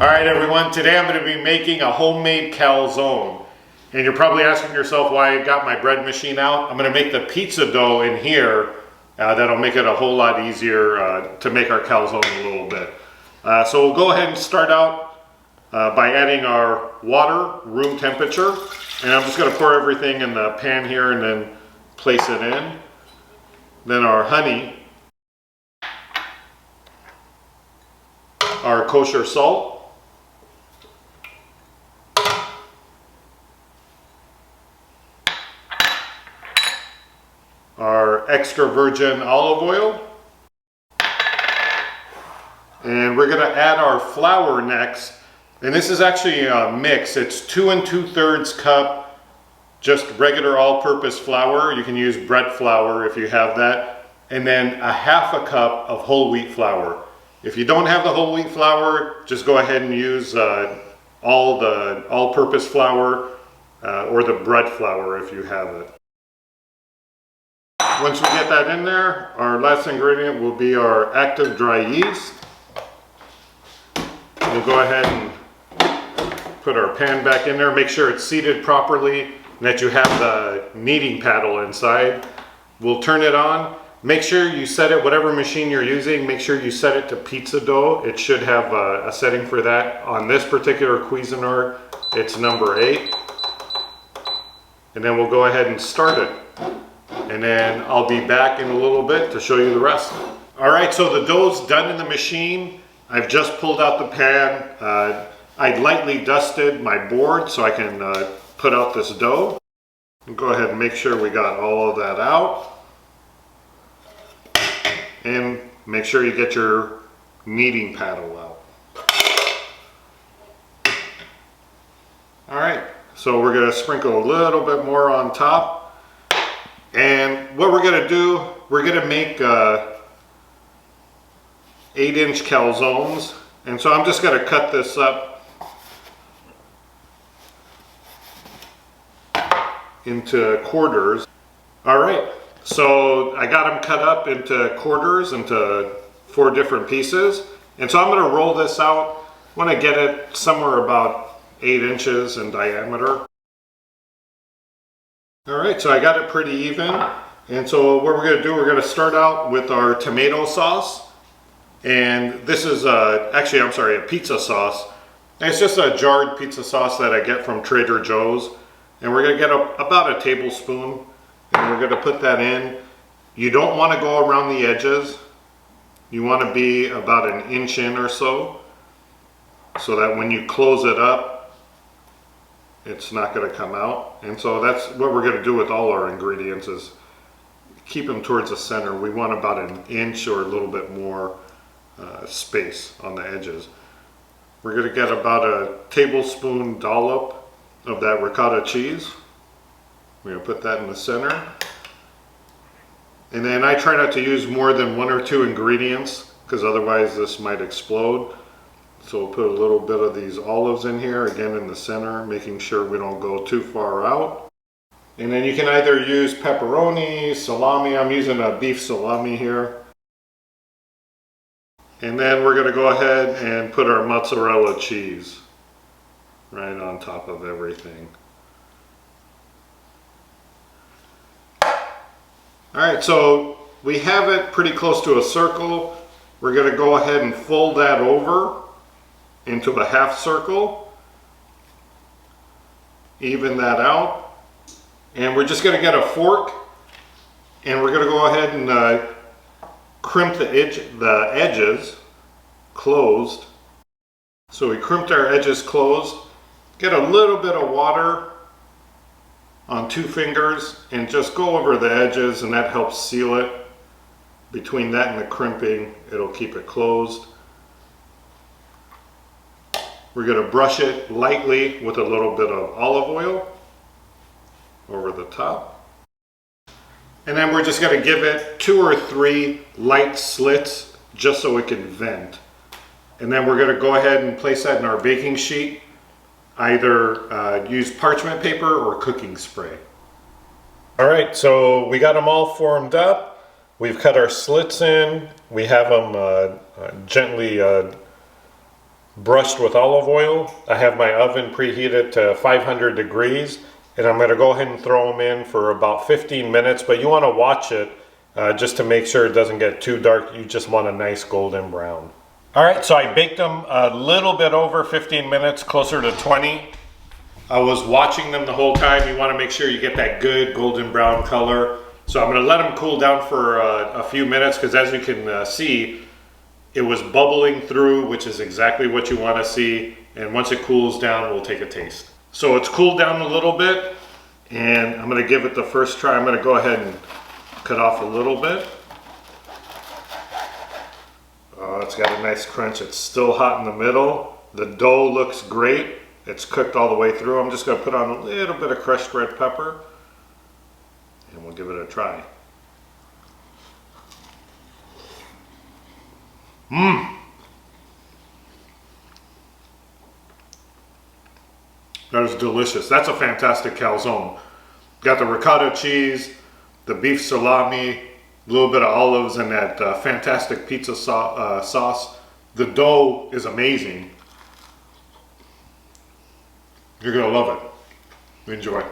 Alright everyone, today I'm going to be making a homemade calzone. And you're probably asking yourself why I got my bread machine out. I'm going to make the pizza dough in here. That'll make it a whole lot easier to make our calzone a little bit. So we'll go ahead and start out by adding our water, room temperature. And I'm just going to pour everything in the pan here and then place it in. Then our honey, our kosher salt, our extra virgin olive oil, and we're going to add our flour next. And this is actually a mix. It's 2 2/3 cup just regular all-purpose flour. You can use bread flour if you have that, and then a 1/2 cup of whole wheat flour. If you don't have the whole wheat flour, just go ahead and use all the all-purpose flour or the bread flour if you have it. Once we get that in there, our last ingredient will be our active dry yeast. We'll go ahead and put our pan back in there. Make sure it's seated properly and that you have the kneading paddle inside. We'll turn it on. Make sure you set it, whatever machine you're using, make sure you set it to pizza dough. It should have a setting for that. On this particular Cuisinart, it's number 8. And then we'll go ahead and start it. And then I'll be back in a little bit to show you the rest. All right, so the dough's done in the machine. I've just pulled out the pan. I lightly dusted my board so I can put out this dough. Go ahead and make sure we got all of that out. And make sure you get your kneading paddle out. All right, so we're gonna sprinkle a little bit more on top. And what we're gonna do, we're gonna make 8-inch calzones. And so I'm just gonna cut this up into quarters. All right, so I got them cut up into quarters, into 4 different pieces. And so I'm gonna roll this out. I wanna get it somewhere about 8 inches in diameter. All right, so I got it pretty even. And so what we're gonna do, we're gonna start out with our tomato sauce. And this is actually, I'm sorry, a pizza sauce. And it's just a jarred pizza sauce that I get from Trader Joe's. And we're gonna get about a tablespoon, and we're gonna put that in. You don't wanna go around the edges. You wanna be about 1 inch in or so that when you close it up, it's not going to come out. And so that's what we're going to do with all our ingredients, is keep them towards the center. We want about 1 inch or a little bit more space on the edges. We're going to get about a tablespoon dollop of that ricotta cheese. We're going to put that in the center. And then I try not to use more than 1 or 2 ingredients, because otherwise this might explode. So we'll put a little bit of these olives in here, again in the center, making sure we don't go too far out. And then you can either use pepperoni, salami. I'm using a beef salami here. And then we're going to go ahead and put our mozzarella cheese right on top of everything. Alright, so we have it pretty close to a circle. We're going to go ahead and fold that over into a half circle, even that out, and we're just going to get a fork, and we're going to go ahead and crimp the edges closed. So we crimped our edges closed. Get a little bit of water on 2 fingers and just go over the edges, and that helps seal it. Between that and the crimping, it'll keep it closed. We're going to brush it lightly with a little bit of olive oil over the top. And then we're just going to give it 2 or 3 light slits just so it can vent. And then we're going to go ahead and place that in our baking sheet. Either use parchment paper or cooking spray. All right, so we got them all formed up. We've cut our slits in. We have them gently brushed with olive oil. I have my oven preheated to 500 degrees, and I'm going to go ahead and throw them in for about 15 minutes, but you want to watch it just to make sure it doesn't get too dark. You just want a nice golden brown. All right, so I baked them a little bit over 15 minutes, closer to 20. I was watching them the whole time. You want to make sure you get that good golden brown color. So I'm going to let them cool down for a few minutes, because as you can see, it was bubbling through, which is exactly what you want to see. And once it cools down, we'll take a taste. So it's cooled down a little bit, and I'm going to give it the first try. I'm going to go ahead and cut off a little bit. Oh, it's got a nice crunch. It's still hot in the middle. The dough looks great. It's cooked all the way through. I'm just going to put on a little bit of crushed red pepper, and we'll give it a try. That is delicious. That's a fantastic calzone. Got the ricotta cheese, the beef salami, a little bit of olives, and that fantastic pizza sauce. The dough is amazing. You're gonna love it. Enjoy.